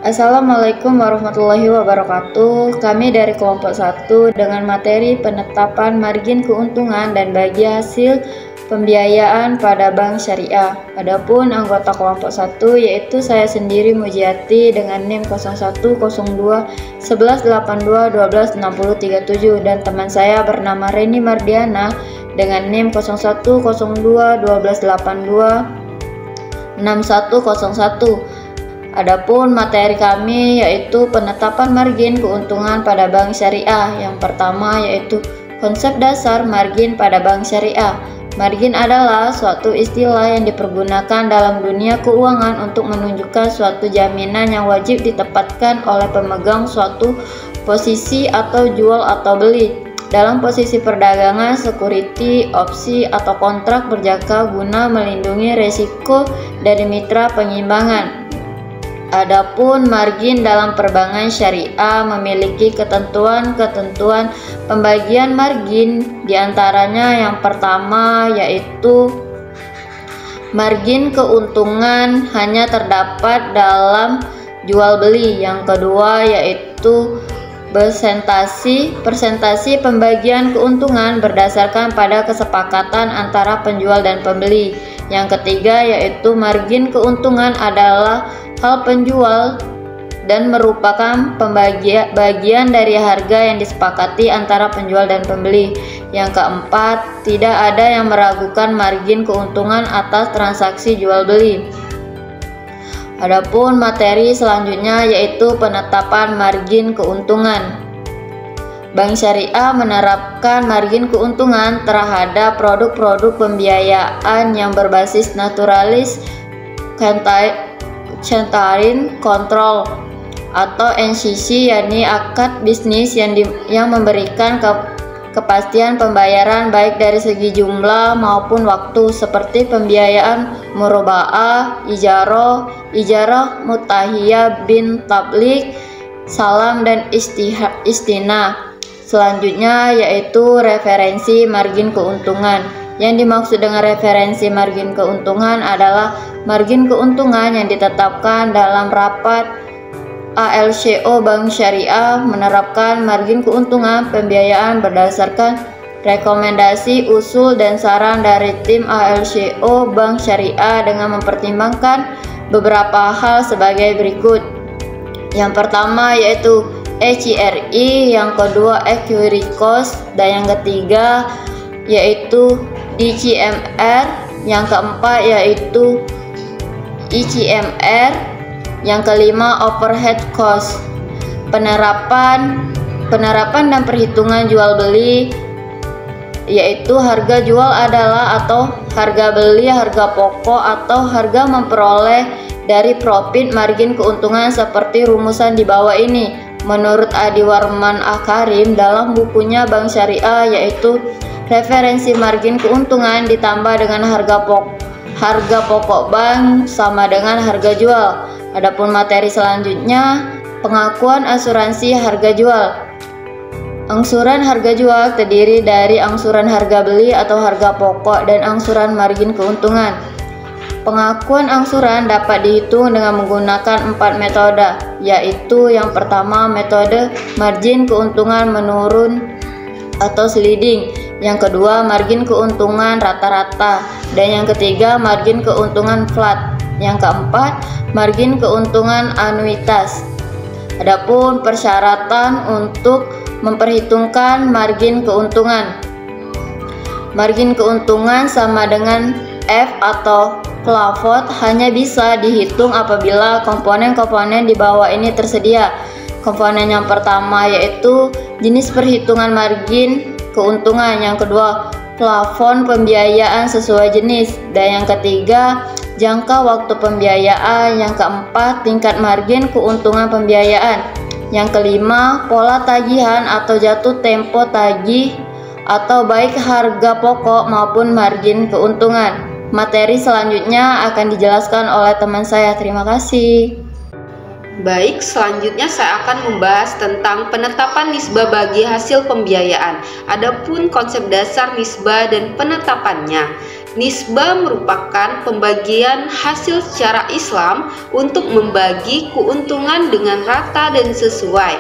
Assalamualaikum warahmatullahi wabarakatuh. Kami dari kelompok 1 dengan materi penetapan margin keuntungan dan bagi hasil pembiayaan pada bank syariah. Adapun anggota kelompok 1 yaitu saya sendiri Mujiati dengan NIM 0102 1182 126037 dan teman saya bernama Reni Mardiana dengan NIM 0102 1282 6101. Adapun materi kami yaitu penetapan margin keuntungan pada bank syariah. Yang pertama yaitu konsep dasar margin pada bank syariah. Margin adalah suatu istilah yang dipergunakan dalam dunia keuangan untuk menunjukkan suatu jaminan yang wajib ditempatkan oleh pemegang suatu posisi atau jual atau beli dalam posisi perdagangan, security, opsi, atau kontrak berjangka guna melindungi resiko dari mitra penyimbangan. Adapun margin dalam perbankan syariah memiliki ketentuan-ketentuan pembagian margin, diantaranya yang pertama yaitu margin keuntungan hanya terdapat dalam jual beli. Yang kedua yaitu persentasi pembagian keuntungan berdasarkan pada kesepakatan antara penjual dan pembeli. Yang ketiga yaitu margin keuntungan adalah hal penjual dan merupakan bagian dari harga yang disepakati antara penjual dan pembeli. Yang keempat, tidak ada yang meragukan margin keuntungan atas transaksi jual beli. Adapun materi selanjutnya yaitu penetapan margin keuntungan. Bank syariah menerapkan margin keuntungan terhadap produk-produk pembiayaan yang berbasis naturalis Centering Control atau NCC, yakni akad bisnis yang memberikan kepastian pembayaran baik dari segi jumlah maupun waktu, seperti pembiayaan muraba'ah, ijarah mutahiyah bin tablik, salam dan istina. Selanjutnya yaitu referensi margin keuntungan. Yang dimaksud dengan referensi margin keuntungan adalah margin keuntungan yang ditetapkan dalam rapat ALCO Bank Syariah menerapkan margin keuntungan pembiayaan berdasarkan rekomendasi, usul, dan saran dari tim ALCO Bank Syariah dengan mempertimbangkan beberapa hal sebagai berikut. Yang pertama yaitu ECRI, yang kedua equity cost, dan yang ketiga yaitu DCMR, yang keempat yaitu ICMR, yang kelima overhead cost. Penerapan dan perhitungan jual beli yaitu harga jual adalah atau harga beli, harga pokok atau harga memperoleh dari profit margin keuntungan seperti rumusan di bawah ini. Menurut Adi Warman Akarim dalam bukunya Bank Syariah yaitu referensi margin keuntungan ditambah dengan harga pokok bank sama dengan harga jual. Adapun materi selanjutnya pengakuan asuransi harga jual. Angsuran harga jual terdiri dari angsuran harga beli atau harga pokok dan angsuran margin keuntungan. Pengakuan angsuran dapat dihitung dengan menggunakan 4 metode, yaitu yang pertama metode margin keuntungan menurun atau sliding, yang kedua margin keuntungan rata-rata, dan yang ketiga margin keuntungan flat, yang keempat margin keuntungan anuitas. Adapun persyaratan untuk memperhitungkan margin keuntungan. Margin keuntungan sama dengan F atau plafon hanya bisa dihitung apabila komponen-komponen di bawah ini tersedia. Komponen yang pertama yaitu jenis perhitungan margin keuntungan, yang kedua plafon pembiayaan sesuai jenis, dan yang ketiga jangka waktu pembiayaan, yang keempat tingkat margin keuntungan pembiayaan, yang kelima pola tagihan atau jatuh tempo tagih atau baik harga pokok maupun margin keuntungan. Materi selanjutnya akan dijelaskan oleh teman saya. Terima kasih. Baik, selanjutnya saya akan membahas tentang penetapan nisbah bagi hasil pembiayaan. Adapun konsep dasar nisbah dan penetapannya. Nisbah merupakan pembagian hasil secara Islam untuk membagi keuntungan dengan rata dan sesuai.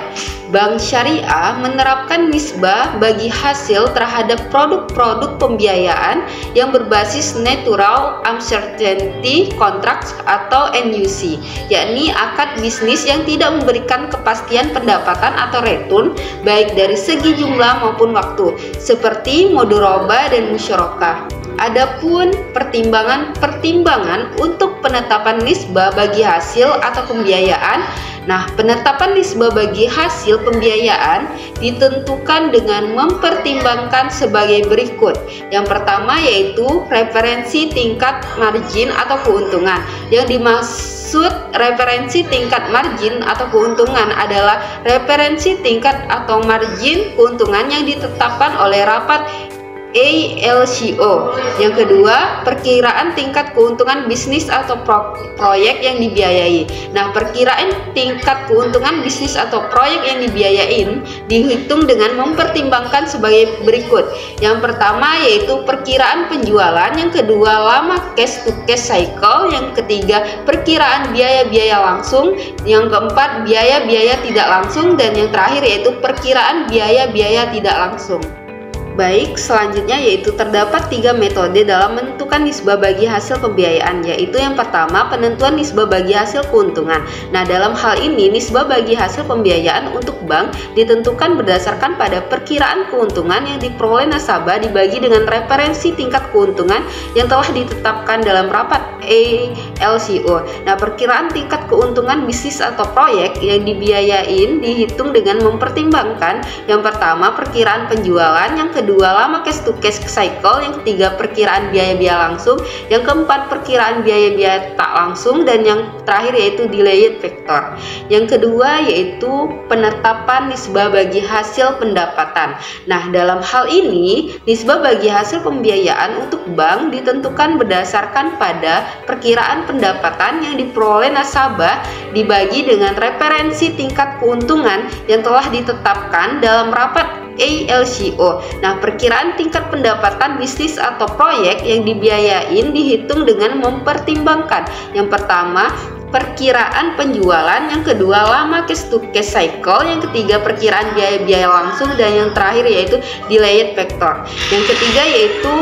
Bank Syariah menerapkan nisbah bagi hasil terhadap produk-produk pembiayaan yang berbasis Natural Uncertainty Contracts atau NUC, yakni akad bisnis yang tidak memberikan kepastian pendapatan atau return baik dari segi jumlah maupun waktu, seperti mudharabah dan musyarakah. Adapun pertimbangan untuk penetapan nisbah bagi hasil atau pembiayaan. Nah, penetapan nisbah bagi hasil pembiayaan ditentukan dengan mempertimbangkan sebagai berikut. Yang pertama yaitu referensi tingkat margin atau keuntungan. Yang dimaksud referensi tingkat margin atau keuntungan adalah referensi tingkat atau margin keuntungan yang ditetapkan oleh rapat ALCO. Yang kedua, perkiraan tingkat keuntungan bisnis atau proyek yang dibiayai. Nah, perkiraan tingkat keuntungan bisnis atau proyek yang dibiayain dihitung dengan mempertimbangkan sebagai berikut. Yang pertama yaitu perkiraan penjualan, yang kedua lama cash to cash cycle, yang ketiga perkiraan biaya-biaya langsung, yang keempat biaya-biaya tidak langsung, dan yang terakhir yaitu perkiraan biaya-biaya tidak langsung. Baik, selanjutnya yaitu terdapat 3 metode dalam menentukan nisbah bagi hasil pembiayaan, yaitu yang pertama penentuan nisbah bagi hasil keuntungan. Nah, dalam hal ini nisbah bagi hasil pembiayaan untuk bank ditentukan berdasarkan pada perkiraan keuntungan yang diperoleh nasabah dibagi dengan referensi tingkat keuntungan yang telah ditetapkan dalam rapat ALCO. Nah, perkiraan tingkat keuntungan bisnis atau proyek yang dibiayain dihitung dengan mempertimbangkan yang pertama perkiraan penjualan, yang kedua lama cash to cash cycle, yang ketiga perkiraan biaya-biaya langsung, yang keempat perkiraan biaya-biaya tak langsung, dan yang terakhir yaitu delayed factor. Yang kedua yaitu penetapan nisbah bagi hasil pendapatan. Nah, dalam hal ini nisbah bagi hasil pembiayaan untuk bank ditentukan berdasarkan pada perkiraan pendapatan yang diperoleh nasabah dibagi dengan referensi tingkat keuntungan yang telah ditetapkan dalam rapat ALCO. Nah, perkiraan tingkat pendapatan bisnis atau proyek yang dibiayain dihitung dengan mempertimbangkan yang pertama perkiraan penjualan, yang kedua lama cash to cash cycle, yang ketiga perkiraan biaya-biaya langsung, dan yang terakhir yaitu delayed factor. Yang ketiga yaitu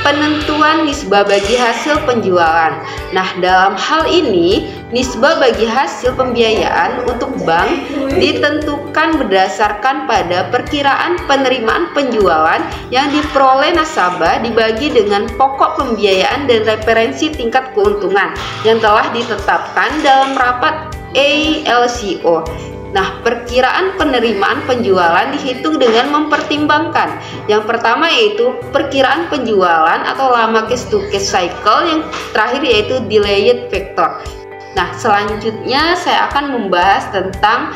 penentuan nisbah bagi hasil penjualan. Nah, dalam hal ini nisbah bagi hasil pembiayaan untuk bank ditentukan berdasarkan pada perkiraan penerimaan penjualan yang diperoleh nasabah dibagi dengan pokok pembiayaan dan referensi tingkat keuntungan yang telah ditetapkan dalam rapat ALCO. Nah, perkiraan penerimaan penjualan dihitung dengan mempertimbangkan yang pertama yaitu perkiraan penjualan atau lama cash to cash cycle, yang terakhir yaitu delayed factor. Nah, selanjutnya saya akan membahas tentang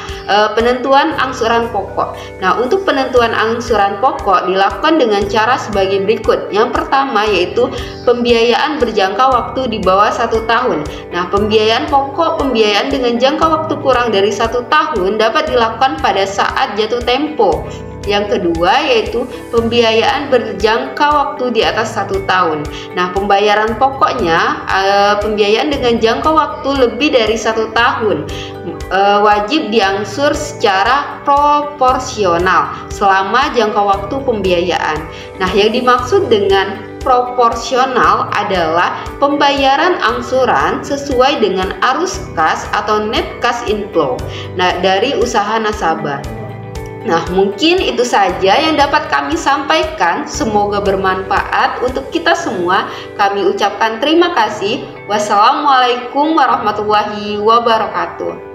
penentuan angsuran pokok. Nah, untuk penentuan angsuran pokok dilakukan dengan cara sebagai berikut. Yang pertama yaitu pembiayaan berjangka waktu di bawah 1 tahun. Nah, pembiayaan pokok pembiayaan dengan jangka waktu kurang dari 1 tahun dapat dilakukan pada saat jatuh tempo. Yang kedua yaitu pembiayaan berjangka waktu di atas 1 tahun. Nah, pembayaran pokoknya pembiayaan dengan jangka waktu lebih dari 1 tahun wajib diangsur secara proporsional selama jangka waktu pembiayaan. Nah, yang dimaksud dengan proporsional adalah pembayaran angsuran sesuai dengan arus kas atau net cash inflow dari usaha nasabah. Nah, mungkin itu saja yang dapat kami sampaikan. Semoga bermanfaat untuk kita semua. Kami ucapkan terima kasih. Wassalamualaikum warahmatullahi wabarakatuh.